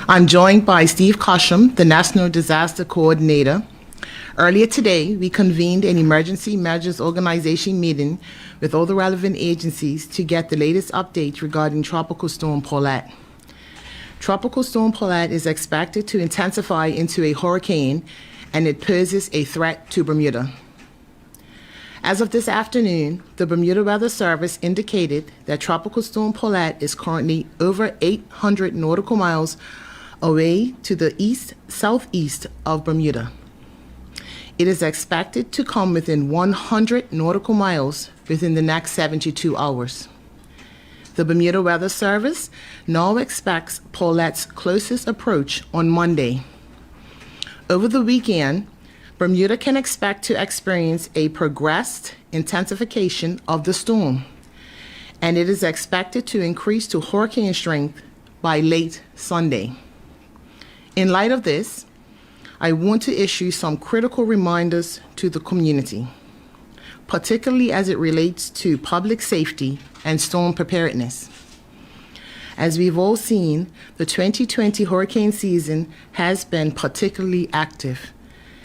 I'm joined by Steve Cosham, the National Disaster Coordinator. Earlier today, we convened an Emergency Measures Organization meeting with all the relevant agencies to get the latest updates regarding Tropical Storm Paulette. Tropical Storm Paulette is expected to intensify into a hurricane, and it poses a threat to Bermuda. As of this afternoon, the Bermuda Weather Service indicated that Tropical Storm Paulette is currently over 800 nautical miles away to the southeast of Bermuda. It is expected to come within 100 nautical miles within the next 72 hours. The Bermuda Weather Service now expects Paulette's closest approach on Monday. Over the weekend, Bermuda can expect to experience a progressed intensification of the storm, and it is expected to increase to hurricane strength by late Sunday. In light of this, I want to issue some critical reminders to the community, particularly as it relates to public safety and storm preparedness. As we've all seen, the 2020 hurricane season has been particularly active,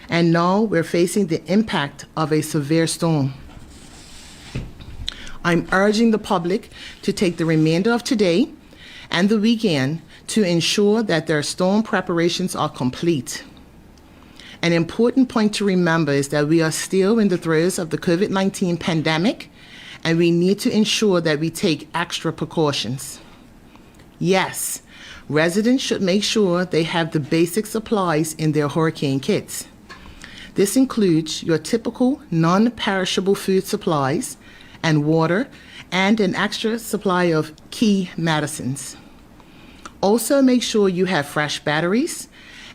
and now we're facing the impact of a severe storm. I'm urging the public to take the remainder of today and the weekend to ensure that their storm preparations are complete. An important point to remember is that we are still in the throes of the COVID-19 pandemic, and we need to ensure that we take extra precautions. Yes, residents should make sure they have the basic supplies in their hurricane kits. This includes your typical non-perishable food supplies and water, and an extra supply of key medicines. Also, make sure you have fresh batteries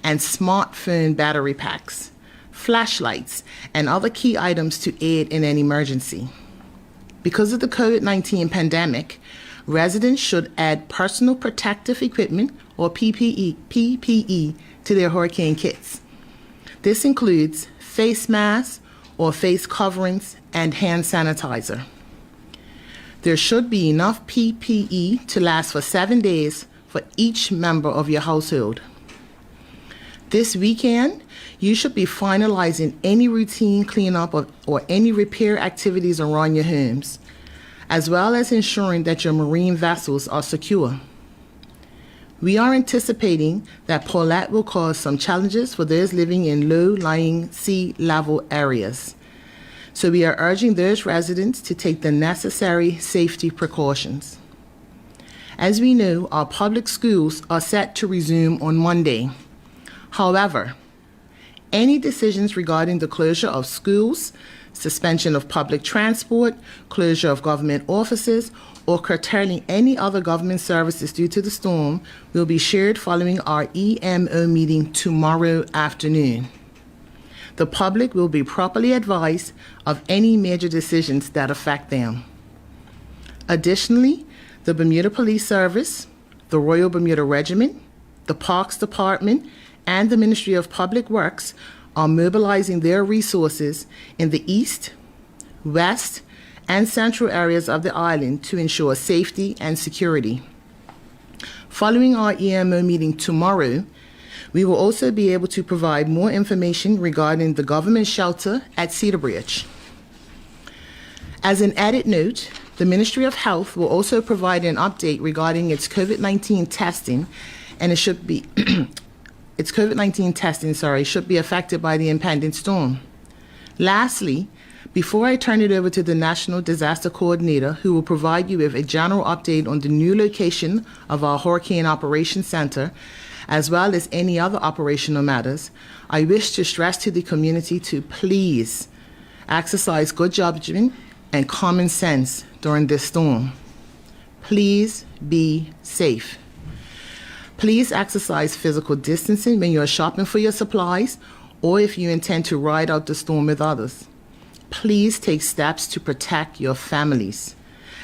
and smartphone battery packs, flashlights, and other key items to aid in an emergency. Because of the COVID-19 pandemic, residents should add personal protective equipment, or PPE, to their hurricane kits. This includes face masks or face coverings and hand sanitizer. There should be enough PPE to last for 7 days for each member of your household. This weekend, you should be finalizing any routine cleanup or any repair activities around your homes, as well as ensuring that your marine vessels are secure. We are anticipating that Paulette will cause some challenges for those living in low-lying sea level areas. So we are urging those residents to take the necessary safety precautions. As we know, our public schools are set to resume on Monday. However, any decisions regarding the closure of schools, suspension of public transport, closure of government offices, or curtailing any other government services due to the storm will be shared following our EMO meeting tomorrow afternoon. The public will be properly advised of any major decisions that affect them. Additionally, the Bermuda Police Service, the Royal Bermuda Regiment, the Parks Department, and the Ministry of Public Works are mobilizing their resources in the east, west, and central areas of the island to ensure safety and security. Following our EMO meeting tomorrow, we will also be able to provide more information regarding the government shelter at Cedar Bridge. As an added note, the Ministry of Health will also provide an update regarding its COVID-19 testing, and should be affected by the impending storm. Lastly, before I turn it over to the National Disaster Coordinator, who will provide you with a general update on the new location of our Hurricane Operations Center, as well as any other operational matters, I wish to stress to the community to please exercise good judgment and common sense during this storm. Please be safe. Please exercise physical distancing when you are shopping for your supplies or if you intend to ride out the storm with others. Please take steps to protect your families.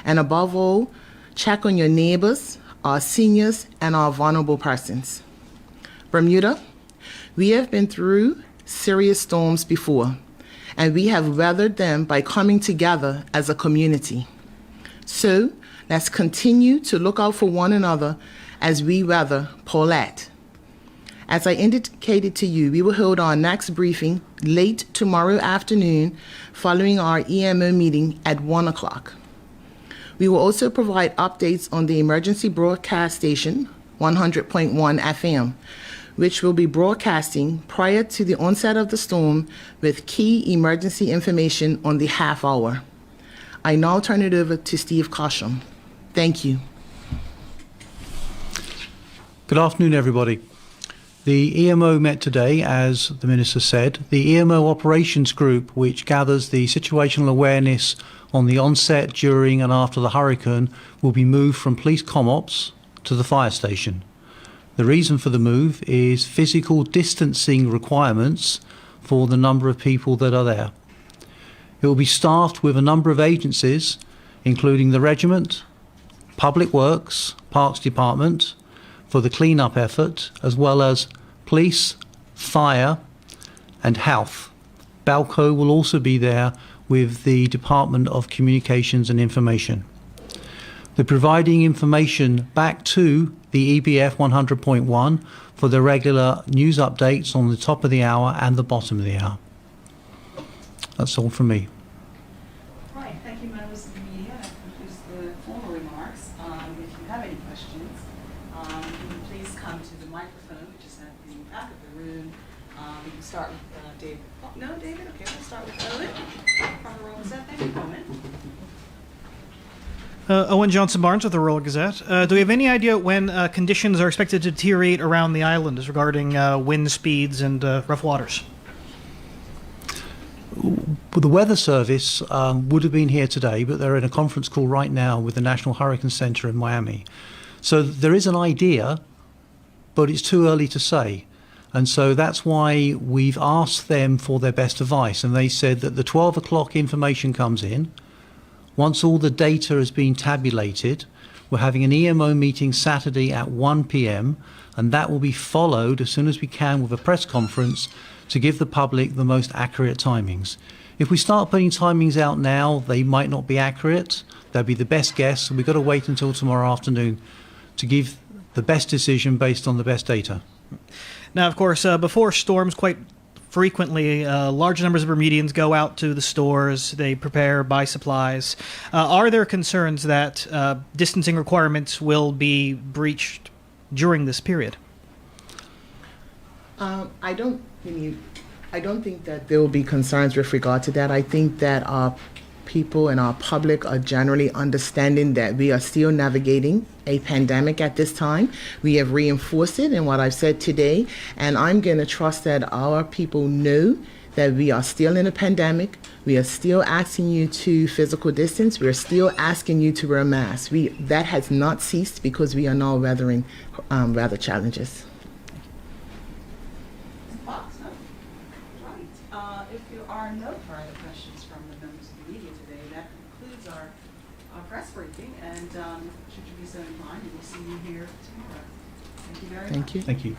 And above all, check on your neighbors, our seniors, and our vulnerable persons. Bermuda, we have been through serious storms before, and we have weathered them by coming together as a community. So let's continue to look out for one another as we weather Paulette. As I indicated to you, we will hold our next briefing late tomorrow afternoon following our EMO meeting at 1 o'clock. We will also provide updates on the emergency broadcast station, 100.1 FM, which will be broadcasting prior to the onset of the storm with key emergency information on the half hour. I now turn it over to Steve Cosham. Thank you. Good afternoon, everybody. The EMO met today, as the Minister said. The EMO Operations Group, which gathers the situational awareness on the onset, during and after the hurricane, will be moved from Police ComOps to the fire station. The reason for the move is physical distancing requirements for the number of people that are there. It will be staffed with a number of agencies, including the Regiment, Public Works, Parks Department, for the clean-up effort, as well as police, fire and health. Balco will also be there with the Department of Communications and Information. They're providing information back to the EBF 100.1 for the regular news updates on the top of the hour and the bottom of the hour. That's all from me. Right, thank you, members of the media. That concludes the formal remarks. If you have any questions, you can please come to the microphone, which is at the back of the room. We can start with David. Oh, no, David? Okay, we'll start with Owen from the Royal Gazette. Thank you, Owen. Owen Johnson Barnes with the Royal Gazette. Do we have any idea when conditions are expected to deteriorate around the island as regarding wind speeds and rough waters? The Weather Service would have been here today, but they're in a conference call right now with the National Hurricane Center in Miami. So there is an idea, but it's too early to say. And so that's why we've asked them for their best advice. And they said that the 12 o'clock information comes in. Once all the data has been tabulated, we're having an EMO meeting Saturday at 1 p.m. and that will be followed as soon as we can with a press conference to give the public the most accurate timings. If we start putting timings out now, they might not be accurate. They'll be the best guess, so we've got to wait until tomorrow afternoon to give the best decision based on the best data. Now, of course, before storms, quite frequently, large numbers of Bermudians go out to the stores, they prepare, buy supplies. Are there concerns that distancing requirements will be breached during this period? I don't think that there will be concerns with regard to that. I think that our people and our public are generally understanding that we are still navigating a pandemic at this time. We have reinforced it in what I've said today, and I'm going to trust that our people know that we are still in a pandemic. We are still asking you to physical distance. We are still asking you to wear a mask. That has not ceased because we are now weathering weather challenges. If there are no further questions from the members of the media today, that concludes our press briefing. And should you be so inclined, we will see you here tomorrow. Thank you very much. Thank you. Thank you.